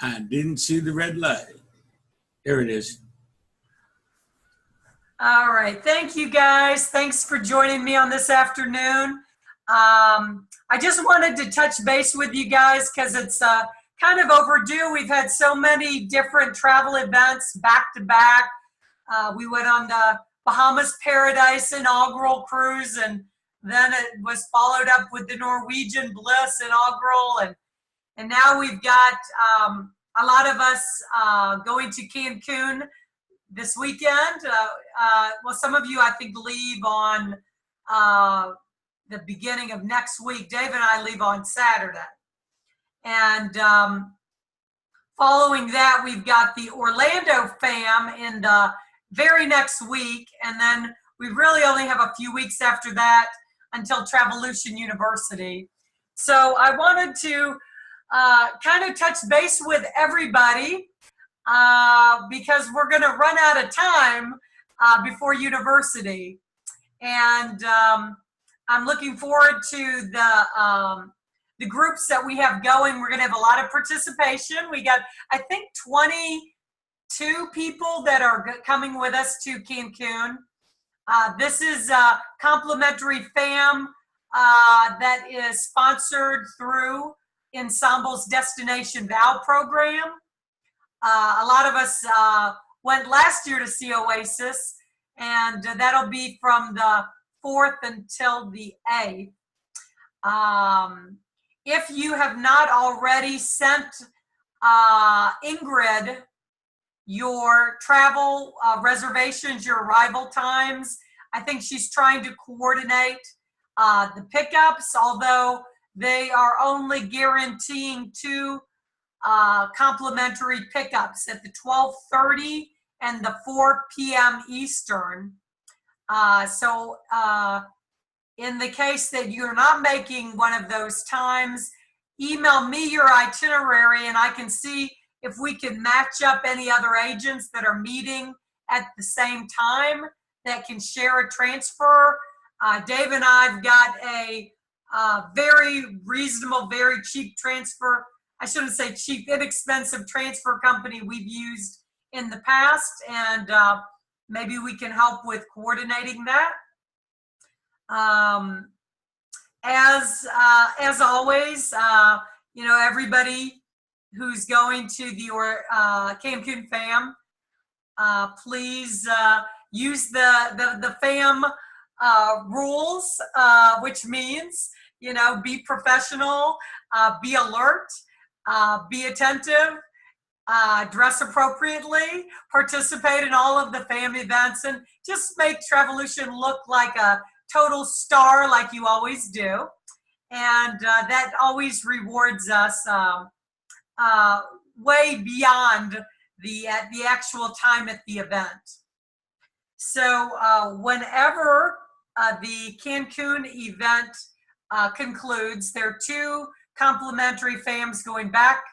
I didn't see the red light. There it is. All right. Thank you, guys. Thanks for joining me on this afternoon. I just wanted to touch base with you guys because it's kind of overdue. We've had so many different travel events back to back. We went on the Bahamas Paradise inaugural cruise, and then it was followed up with the Norwegian Bliss inaugural, and now we've got a lot of us going to Cancun this weekend. Well, some of you, I think, leave on the beginning of next week. Dave and I leave on Saturday. And following that, we've got the Orlando fam in the very next week. And then we really only have a few weeks after that until Travelution University. So I wanted to kind of touch base with everybody because we're going to run out of time before university. And I'm looking forward to the groups that we have going. We're going to have a lot of participation. We got, I think, 22 people that are coming with us to Cancun. This is a complimentary fam that is sponsored through Ensemble's Destination Vow program. A lot of us went last year to see Oasis, and that'll be from the 4th until the 8th. If you have not already sent Ingrid your travel reservations, your arrival times, I think she's trying to coordinate the pickups, although they are only guaranteeing 2 complimentary pickups at the 12:30 and the 4 p.m. Eastern. So in the case that you're not making one of those times, email me your itinerary and I can see if we can match up any other agents that are meeting at the same time that can share a transfer. Dave and I have got a very reasonable, very cheap transfer. I shouldn't say cheap, inexpensive transfer company we've used in the past, and maybe we can help with coordinating that. As always, you know, everybody who's going to the Cancun fam, please use the fam rules, which means, you know, be professional, be alert, be attentive, dress appropriately, participate in all of the fam events, and just make Travelution look like a total star like you always do. And that always rewards us way beyond the actual time at the event. So whenever the Cancun event concludes, there are 2 complimentary fams going back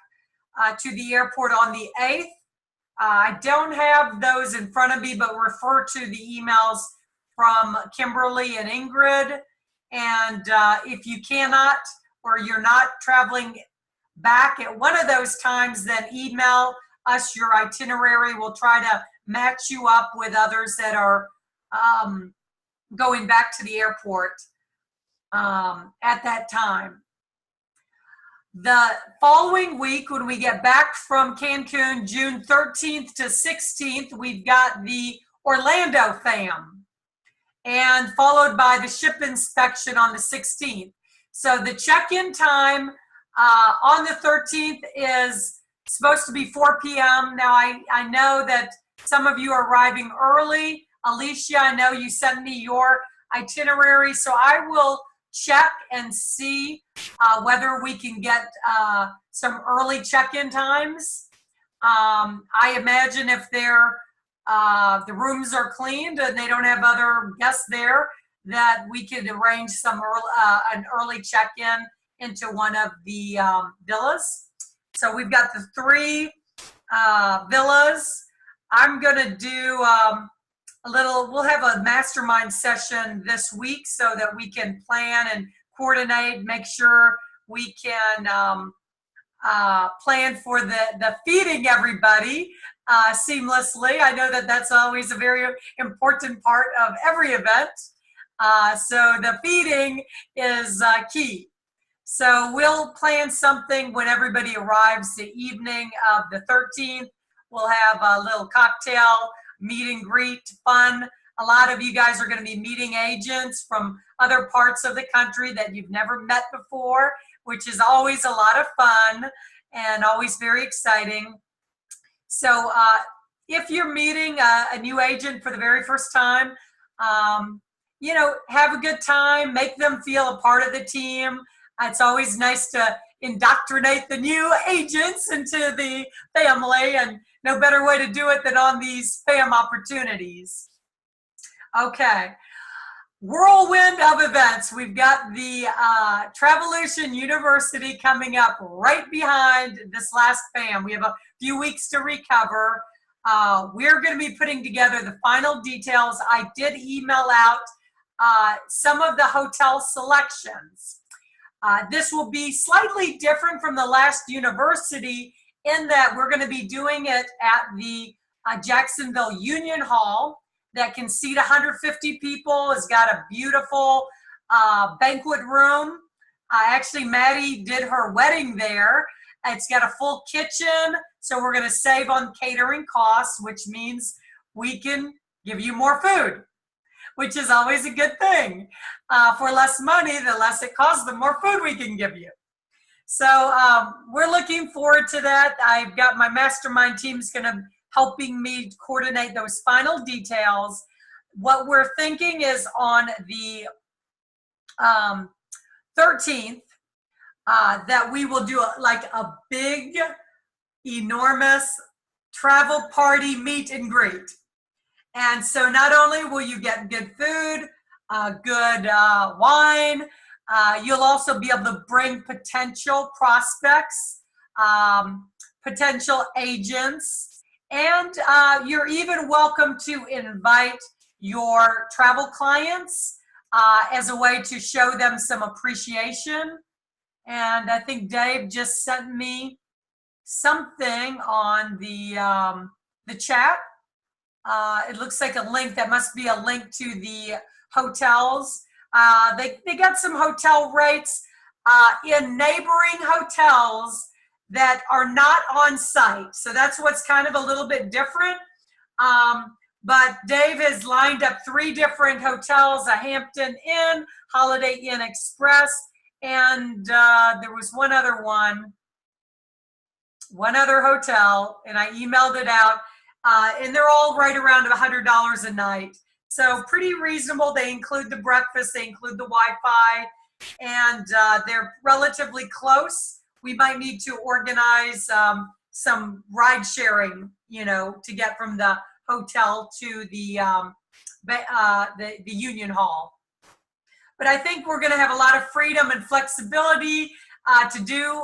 to the airport on the 8th. I don't have those in front of me, but refer to the emails from Kimberly and Ingrid. And if you cannot, or you're not traveling back at one of those times, then email us your itinerary. We'll try to match you up with others that are going back to the airport at that time. The following week, when we get back from Cancun, June 13th to 16th, we've got the Orlando fam, and followed by the ship inspection on the 16th. So the check-in time on the 13th is supposed to be 4 p.m. Now, I know that some of you are arriving early. Alicia, I know you sent me your itinerary, so I will check and see whether we can get some early check-in times. I imagine if the rooms are cleaned and they don't have other guests there, that we could arrange some an early check-in into one of the villas. So we've got the 3 villas. I'm gonna do we'll have a mastermind session this week so that we can plan and coordinate, make sure we can plan for the feeding everybody seamlessly. I know that that's always a very important part of every event. So the feeding is key. So we'll plan something when everybody arrives the evening of the 13th. We'll have a little cocktail, meet and greet, fun. A lot of you guys are going to be meeting agents from other parts of the country that you've never met before, which is always a lot of fun and always very exciting. So if you're meeting a new agent for the very first time, you know, have a good time, make them feel a part of the team. It's always nice to indoctrinate the new agents into the family, and no better way to do it than on these FAM opportunities. Okay, whirlwind of events. We've got the Travelution University coming up right behind this last FAM. We have a few weeks to recover. We're going to be putting together the final details. I did email out some of the hotel selections. This will be slightly different from the last university in that we're going to be doing it at the Jacksonville Union Hall that can seat 150 people. It's got a beautiful banquet room. Actually, Maddie did her wedding there. It's got a full kitchen, so we're going to save on catering costs, which means we can give you more food, which is always a good thing. For less money, the less it costs, the more food we can give you. So we're looking forward to that. I've got my mastermind team's going to helping me coordinate those final details. What we're thinking is on the 13th, that we will do like a big, enormous travel party meet and greet. And so not only will you get good food, good wine, you'll also be able to bring potential prospects, potential agents, and you're even welcome to invite your travel clients as a way to show them some appreciation. And I think Dave just sent me something on the chat. It looks like a link. That must be a link to the hotels. They got some hotel rates in neighboring hotels that are not on site. So that's what's kind of a little bit different. But Dave has lined up 3 different hotels, a Hampton Inn, Holiday Inn Express, and there was one other hotel, and I emailed it out. And they're all right around $100 a night. So pretty reasonable. They include the breakfast, they include the Wi-Fi, and they're relatively close. We might need to organize some ride sharing, you know, to get from the hotel to the Union Hall. But I think we're going to have a lot of freedom and flexibility to do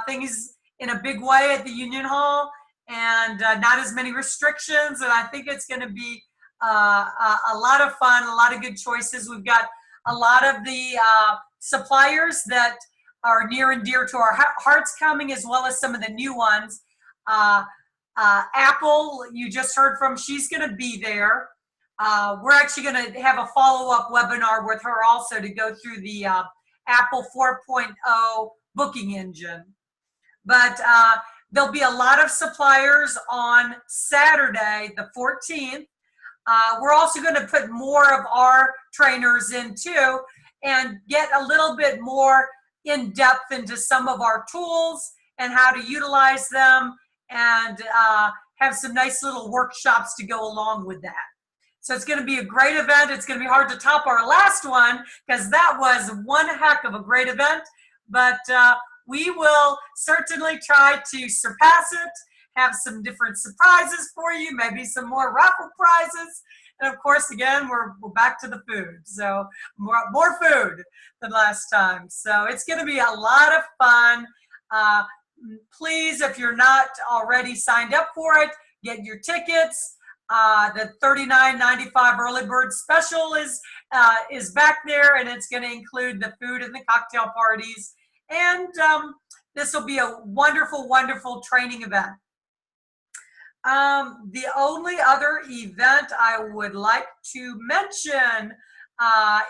things in a big way at the Union Hall, and not as many restrictions. And I think it's going to be a lot of fun, a lot of good choices. We've got a lot of the suppliers that are near and dear to our hearts coming, as well as some of the new ones. Apple, you just heard from, she's going to be there. We're actually going to have a follow-up webinar with her also to go through the Apple 4.0 booking engine. But there'll be a lot of suppliers on Saturday, the 14th. We're also going to put more of our trainers in too and get a little bit more in depth into some of our tools and how to utilize them, and have some nice little workshops to go along with that. So it's going to be a great event. It's going to be hard to top our last one because that was one heck of a great event, but we will certainly try to surpass it, have some different surprises for you, maybe some more raffle prizes. And of course, again, we're back to the food. So more food than last time. So it's going to be a lot of fun. Please, if you're not already signed up for it, get your tickets. The $39.95 early bird special is back there, and it's going to include the food and the cocktail parties. And This will be a wonderful, wonderful training event. The only other event I would like to mention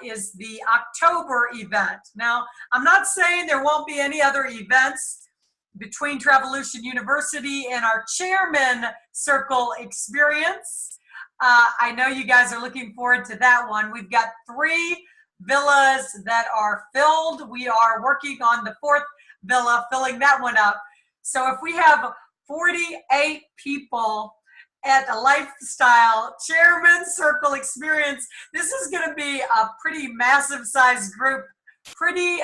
is the October event. Now, I'm not saying there won't be any other events between Travelution University and our Chairman Circle experience. I know you guys are looking forward to that one. We've got 3 villas that are filled. We are working on the 4th villa, filling that one up. So if we have 48 people at a lifestyle Chairman Circle experience, this is going to be a pretty massive sized group. Pretty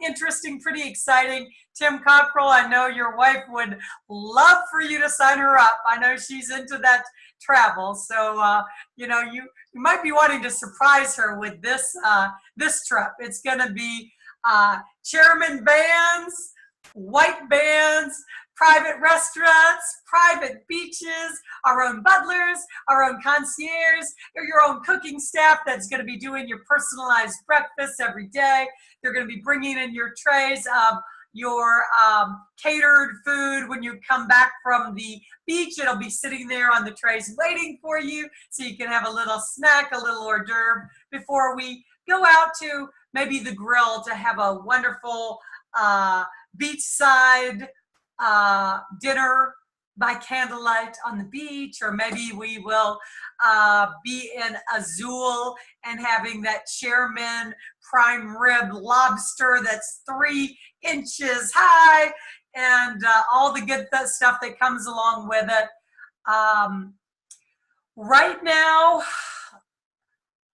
interesting, pretty exciting. Tim Cockrell, I know your wife would love for you to sign her up. I know she's into that travel. So, you know, you might be wanting to surprise her with this, this trip. It's going to be chairman bands, white bands, private restaurants, private beaches, our own butlers, our own concierge, or your own cooking staff that's going to be doing your personalized breakfast every day. They're going to be bringing in your trays of your catered food when you come back from the beach. It'll be sitting there on the trays waiting for you, so you can have a little snack, a little hors d'oeuvre before we go out to maybe the grill to have a wonderful beachside dinner by candlelight on the beach, or maybe we will be in Azul and having that chairman prime rib lobster that's 3 inches high, and all the good stuff that comes along with it. Right now,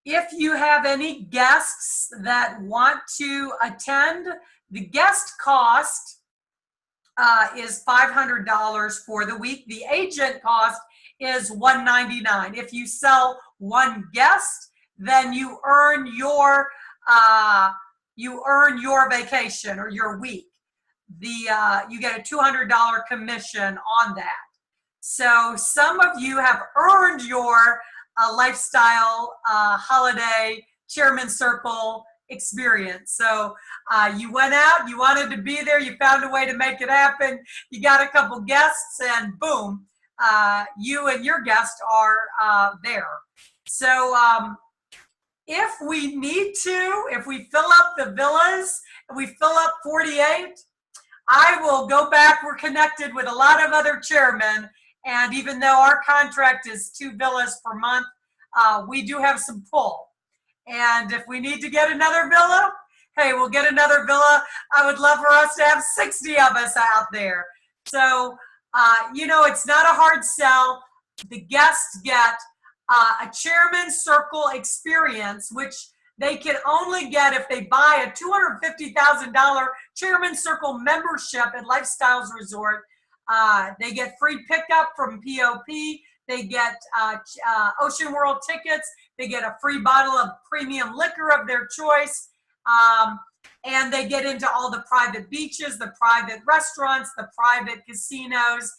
if you have any guests that want to attend, the guest cost is $500 for the week. The agent cost is $199. If you sell 1 guest, then you earn your vacation or your week. You get a $200 commission on that. So some of you have earned your lifestyle holiday Chairman Circle experience. So you went out, you wanted to be there, you found a way to make it happen, you got a couple guests, and boom, you and your guest are there. So if we need to, if we fill up the villas, and we fill up 48, I will go back. We're connected with a lot of other chairmen, and even though our contract is 2 villas per month, we do have some pull. And if we need to get another villa, hey, we'll get another villa. I would love for us to have 60 of us out there. So, you know, it's not a hard sell. The guests get a Chairman Circle experience, which they can only get if they buy a $250,000 Chairman Circle membership at Lifestyles Resort. They get free pickup from POP. They get Ocean World tickets. They get a free bottle of premium liquor of their choice. And they get into all the private beaches, the private restaurants, the private casinos.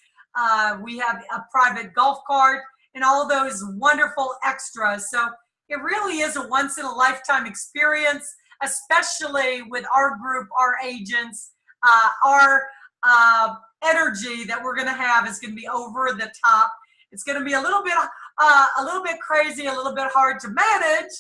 We have a private golf cart and all those wonderful extras. So it really is a once-in-a-lifetime experience, especially with our group, our agents. Our energy that we're going to have is going to be over the top. It's going to be a little bit crazy, a little bit hard to manage,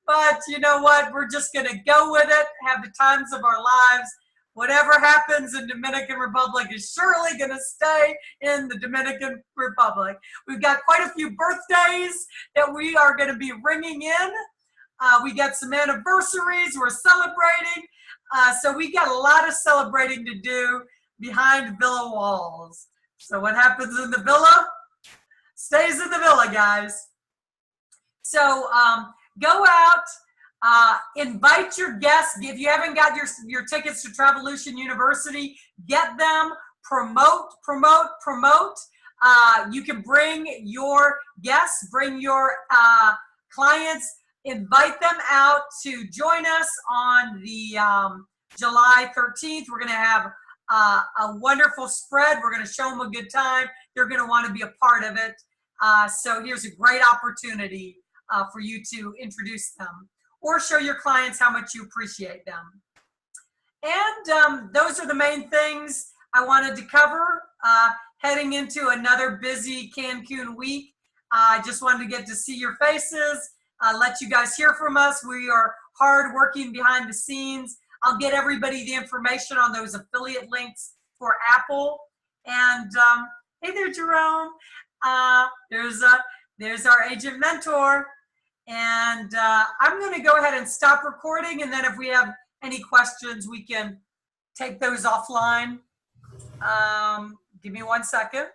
but you know what? We're just going to go with it, have the times of our lives. Whatever happens in Dominican Republic is surely going to stay in the Dominican Republic. We've got quite a few birthdays that we are going to be ringing in. We got some anniversaries we're celebrating. So we got a lot of celebrating to do behind villa walls. So what happens in the villa stays in the villa, guys. So go out, invite your guests. If you haven't got your tickets to Travelution University, get them, promote. You can bring your guests, bring your clients, invite them out to join us on the July 13th. We're going to have a wonderful spread. We're going to show them a good time. They're going to want to be a part of it. So here's a great opportunity for you to introduce them or show your clients how much you appreciate them. And those are the main things. I wanted to cover heading into another busy Cancun week. I just wanted to get to see your faces, let you guys hear from us. We are hard working behind the scenes. I'll get everybody the information on those affiliate links for Apple. And hey there, Jerome. There's our agent mentor. And I'm going to go ahead and stop recording. And then if we have any questions, we can take those offline. Give me 1 second.